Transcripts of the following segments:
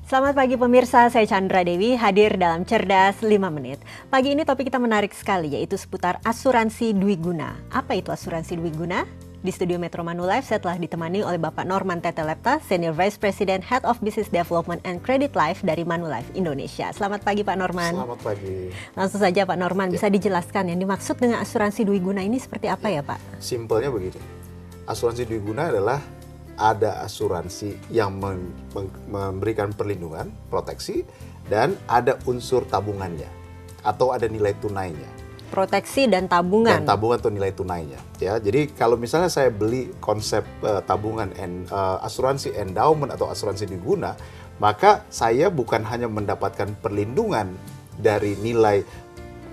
Selamat pagi pemirsa, saya Chandra Dewi hadir dalam Cerdas 5 Menit. Pagi ini topik kita menarik sekali, yaitu seputar asuransi Dwiguna. Apa itu asuransi Dwiguna? Di studio Metro Manulife saya telah ditemani oleh Bapak Norman Tetelepta, Senior Vice President Head of Business Development and Credit Life dari Manulife Indonesia. Selamat pagi Pak Norman. Selamat pagi. Langsung saja Pak Norman, bisa dijelaskan yang dimaksud dengan asuransi Dwiguna ini seperti apa ya Pak? Simpelnya begini, asuransi Dwiguna adalah ada asuransi yang memberikan perlindungan, proteksi, dan ada unsur tabungannya atau ada nilai tunainya. Proteksi dan tabungan. Dan tabungan atau nilai tunainya. Ya, jadi kalau misalnya saya beli konsep tabungan asuransi endowment atau asuransi Dwiguna, maka saya bukan hanya mendapatkan perlindungan dari nilai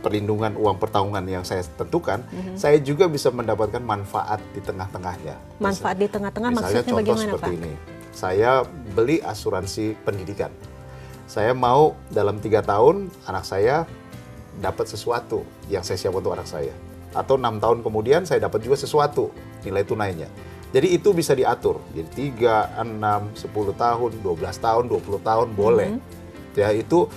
perlindungan uang pertabungan yang saya tentukan, saya juga bisa mendapatkan manfaat di tengah-tengahnya. Manfaat di tengah-tengah maksudnya contoh bagaimana seperti Pak? ini, saya beli asuransi pendidikan. Saya mau dalam 3 tahun anak saya dapat sesuatu yang saya siap untuk anak saya. Atau 6 tahun kemudian saya dapat juga sesuatu, nilai tunainya. Jadi itu bisa diatur, jadi 3, 6, 10 tahun, 12 tahun, 20 tahun boleh. Ya, itu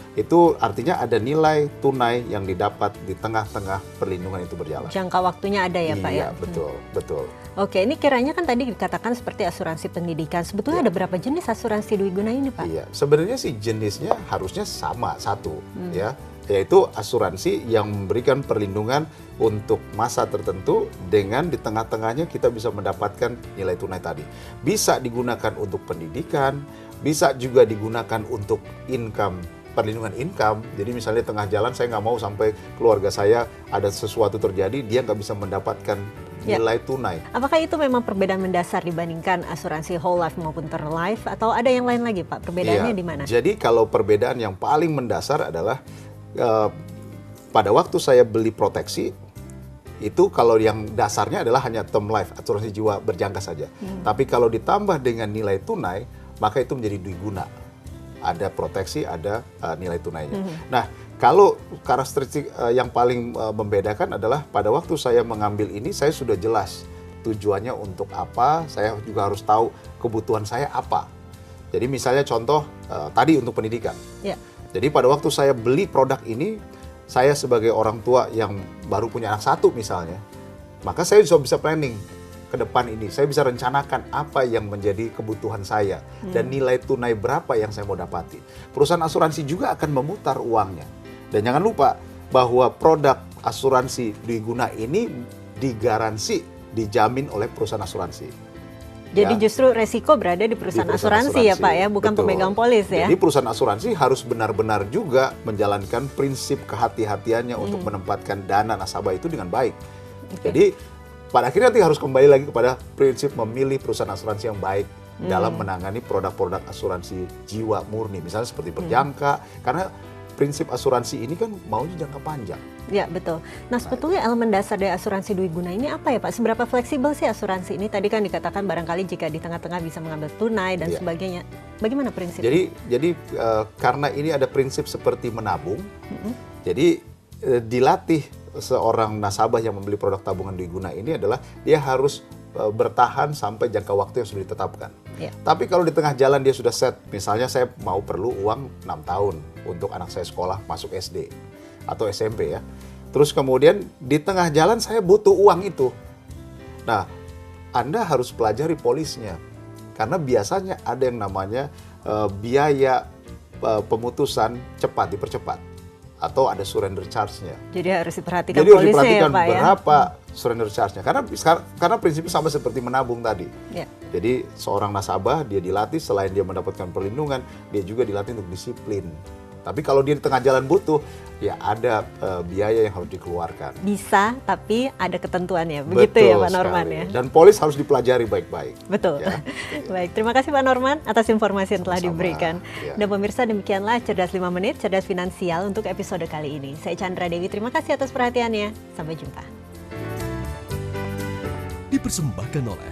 artinya ada nilai tunai yang didapat di tengah-tengah perlindungan itu berjalan. Jangka waktunya ada ya Pak ya? Iya, betul, betul. Oke, ini kiranya kan tadi dikatakan seperti asuransi pendidikan. Sebetulnya ada berapa jenis asuransi Dwiguna ini Pak? Iya, sebenarnya sih jenisnya harusnya sama, satu. Ya, yaitu asuransi yang memberikan perlindungan untuk masa tertentu dengan di tengah-tengahnya kita bisa mendapatkan nilai tunai tadi. Bisa digunakan untuk pendidikan, bisa juga digunakan untuk income, perlindungan income. Jadi misalnya tengah jalan saya nggak mau sampai keluarga saya ada sesuatu terjadi, dia nggak bisa mendapatkan nilai tunai. Apakah itu memang perbedaan mendasar dibandingkan asuransi whole life maupun term life, atau ada yang lain lagi Pak? Perbedaannya di mana? Jadi kalau perbedaan yang paling mendasar adalah pada waktu saya beli proteksi, itu kalau yang dasarnya adalah hanya term life, asuransi jiwa berjangka saja. Tapi kalau ditambah dengan nilai tunai, maka itu menjadi Dwiguna. Ada proteksi, ada nilai tunainya. Nah, kalau karakteristik yang paling membedakan adalah pada waktu saya mengambil ini, saya sudah jelas tujuannya untuk apa, saya juga harus tahu kebutuhan saya apa. Jadi misalnya contoh tadi untuk pendidikan. Ya. Jadi pada waktu saya beli produk ini, saya sebagai orang tua yang baru punya anak satu misalnya, maka saya bisa planning ke depan ini. Saya bisa rencanakan apa yang menjadi kebutuhan saya dan nilai tunai berapa yang saya mau dapati. Perusahaan asuransi juga akan memutar uangnya. Dan jangan lupa bahwa produk asuransi Dwiguna ini digaransi, dijamin oleh perusahaan asuransi. Jadi justru resiko berada di perusahaan asuransi ya Pak ya, bukan betul. pemegang polis ya. Jadi perusahaan asuransi harus benar-benar juga menjalankan prinsip kehati-hatiannya untuk menempatkan dana nasabah itu dengan baik. Jadi pada akhirnya nanti harus kembali lagi kepada prinsip memilih perusahaan asuransi yang baik dalam menangani produk-produk asuransi jiwa murni, misalnya seperti berjangka, karena prinsip asuransi ini kan maunya jangka panjang. Ya betul. Nah sebetulnya elemen dasar dari asuransi Dwiguna ini apa ya Pak? Seberapa fleksibel sih asuransi ini? Tadi kan dikatakan barangkali jika di tengah-tengah bisa mengambil tunai dan sebagainya. Bagaimana prinsipnya? Jadi karena ini ada prinsip seperti menabung, jadi dilatih seorang nasabah yang membeli produk tabungan Dwiguna ini adalah dia harus bertahan sampai jangka waktu yang sudah ditetapkan. Tapi kalau di tengah jalan dia sudah set, misalnya saya mau perlu uang 6 tahun untuk anak saya sekolah masuk SD atau SMP ya. Terus kemudian di tengah jalan saya butuh uang itu. Nah, Anda harus pelajari polisnya. Karena biasanya ada yang namanya biaya pemutusan cepat, dipercepat. Atau ada surrender charge-nya. Jadi harus diperhatikan Jadi harus polisnya diperhatikan ya Pak ya. berapa surrender charge-nya. Karena prinsipnya sama seperti menabung tadi. Ya. Jadi seorang nasabah dia dilatih selain dia mendapatkan perlindungan, dia juga dilatih untuk disiplin. Tapi kalau dia di tengah jalan butuh, ya ada biaya yang harus dikeluarkan. Bisa, tapi ada ketentuannya. Begitu ya Pak Norman ya. Dan polis harus dipelajari baik-baik. Betul. Ya. Baik, terima kasih Pak Norman atas informasi yang telah diberikan. Ya. Dan pemirsa, demikianlah Cerdas 5 Menit, Cerdas Finansial untuk episode kali ini. Saya Chandra Dewi, terima kasih atas perhatiannya. Sampai jumpa. Dipersembahkan oleh